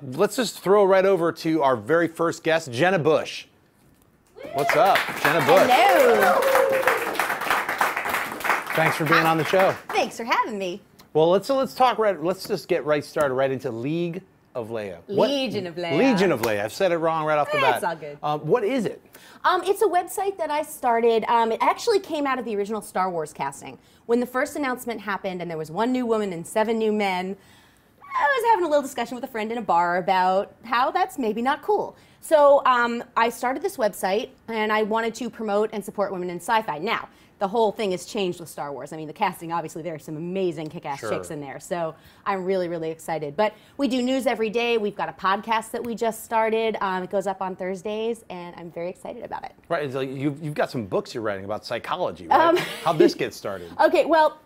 let's just throw right over to our very first guest, Jenna Busch. What's up, Jenna Busch? Hello. Thanks for being on the show. Thanks for having me. Well, let's talk let's just get started right into League of Leia. Legion of Leia. Legion of Leia. I've said it wrong right off the bat. It's all good. What is it? It's a website that I started. It actually came out of the original Star Wars casting. When the first announcement happened and there was 1 new woman and 7 new men, I was having a little discussion with a friend in a bar about how that's maybe not cool. So I started this website and I wanted to promote and support women in sci-fi. Now, the whole thing has changed with Star Wars. I mean, the casting, obviously, there are some amazing kick-ass chicks in there. So I'm really, really excited. But we do news every day. We've got a podcast that we just started. It goes up on Thursdays, and I'm very excited about it. Right. So you've got some books you're writing about psychology, right? How'd this get started? Okay, well,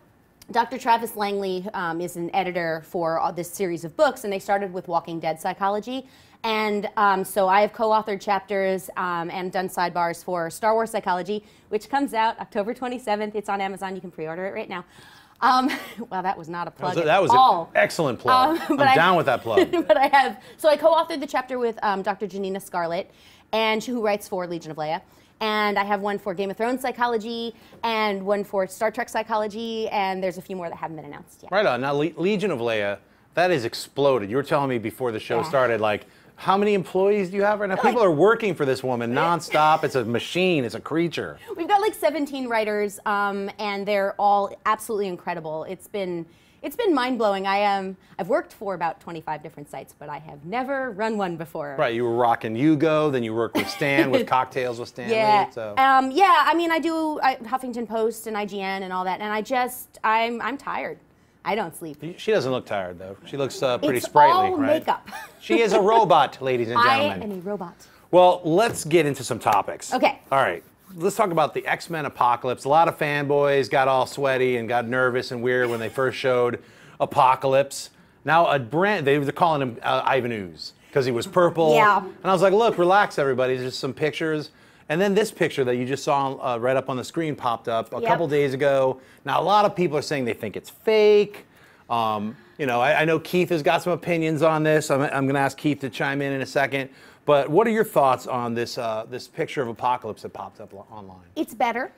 Dr. Travis Langley is an editor for this series of books, and they started with Walking Dead psychology. And so I have co-authored chapters and done sidebars for Star Wars Psychology, which comes out October 27th. It's on Amazon. You can pre-order it right now. Well, that was not a plug that was an excellent plug. I'm down with that plug. But so I co-authored the chapter with Dr. Janina Scarlett, and who writes for Legion of Leia. And I have one for Game of Thrones psychology and one for Star Trek psychology, and there's a few more that haven't been announced yet. Right on. Now, Legion of Leia, that has exploded. You were telling me before the show started, like, how many employees do you have right now? People are working for this woman nonstop. It's a machine. It's a creature. We've got like 17 writers, and they're all absolutely incredible. It's been mind-blowing. I've worked for about 25 different sites, but I have never run one before. Right, you were rocking Hugo, then you worked with Stan, with Cocktails with Stanley. Yeah, so. yeah. I mean, I do Huffington Post and IGN and all that, and I'm tired. I don't sleep. She doesn't look tired, though. She looks pretty sprightly, all right? makeup. She is a robot, ladies and gentlemen. I am a robot. Well, let's get into some topics. Okay. All right. Let's talk about the X-Men Apocalypse. A lot of fanboys got all sweaty and got nervous and weird when they first showed Apocalypse. Now, they were calling him Ivan Ooze because he was purple. Yeah. And I was like, look, relax, everybody. There's just some pictures. And then this picture that you just saw right up on the screen popped up a couple days ago. Now, a lot of people are saying they think it's fake. You know, I know Keith has got some opinions on this. I'm going to ask Keith to chime in a second. But what are your thoughts on this this picture of Apocalypse that popped up online? It's better.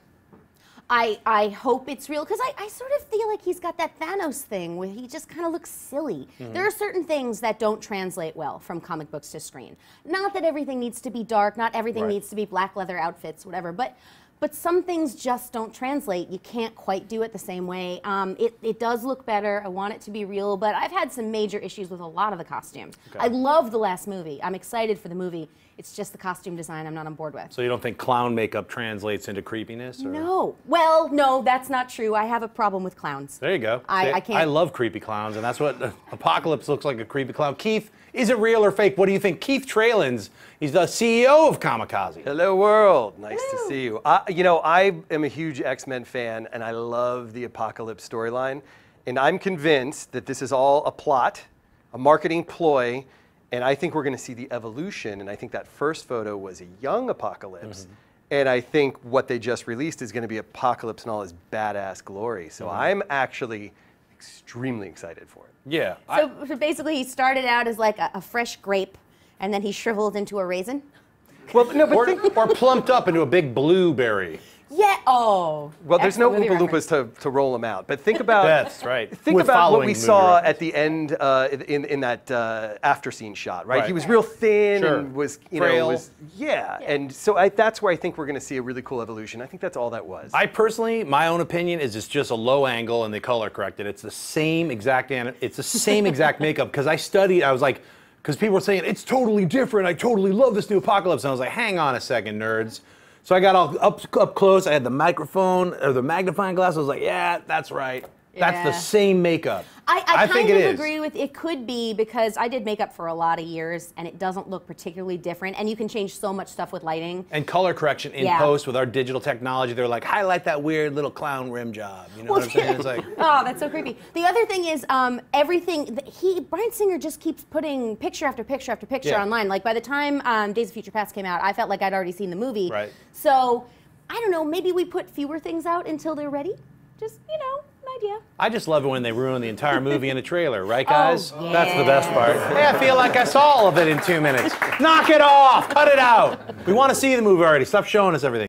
I hope it's real, because I sort of feel like he's got that Thanos thing where he just kind of looks silly. There are certain things that don't translate well from comic books to screen. Not that everything needs to be dark, not everything needs to be black leather outfits, whatever, but some things just don't translate. You can't quite do it the same way. It does look better. I want it to be real, but I've had some major issues with a lot of the costumes. Okay. I love the last movie. I'm excited for the movie. It's just the costume design I'm not on board with. So you don't think clown makeup translates into creepiness? Or? No. Well, no, that's not true. I have a problem with clowns. There you go. I can't. I love creepy clowns, and that's what Apocalypse looks like, a creepy clown. Keith, is it real or fake? What do you think? Keith Tralins, he's the CEO of Comikaze. Hello, world. Nice to see you. You know, I am a huge X-Men fan, and I love the Apocalypse storyline. And I'm convinced that this is all a plot, a marketing ploy, and I think we're going to see the evolution. And I think that first photo was a young Apocalypse. And I think what they just released is going to be Apocalypse in all his badass glory. So I'm actually extremely excited for it. Yeah. So basically, he started out as like a fresh grape, and then he shriveled into a raisin? Well, no, but or plumped up into a big blueberry. Yeah. Oh. Well, there's no Oompa Loompas to roll them out. But think about that's right. Think about what we saw at the end in that after scene shot. Right? He was real thin and was frail. And so that's where I think we're going to see a really cool evolution. I think that's all that was. I personally, my own opinion is it's just a low angle and they color corrected. It's the same exact makeup because I studied. I was like, because people were saying it's totally different. I totally love this new Apocalypse. And I was like, hang on a second, nerds. So I got all up close. I had the microphone or the magnifying glass. I was like, yeah, that's right. Yeah. That's the same makeup. I kind of agree with it. Could be because I did makeup for a lot of years and it doesn't look particularly different. And you can change so much stuff with lighting. And color correction in post with our digital technology. They're like, highlight that weird little clown rim job. You know what I'm saying? It's like, oh, that's so creepy. The other thing is everything. Bryan Singer just keeps putting picture after picture after picture online. Like by the time Days of Future Past came out, I felt like I'd already seen the movie. Right. So I don't know. Maybe we put fewer things out until they're ready. Just, you know, idea. I just love it when they ruin the entire movie in a trailer, right, guys? Oh, yeah. That's the best part. Hey, I feel like I saw all of it in 2 minutes. Knock it off! Cut it out! We want to see the movie already. Stop showing us everything.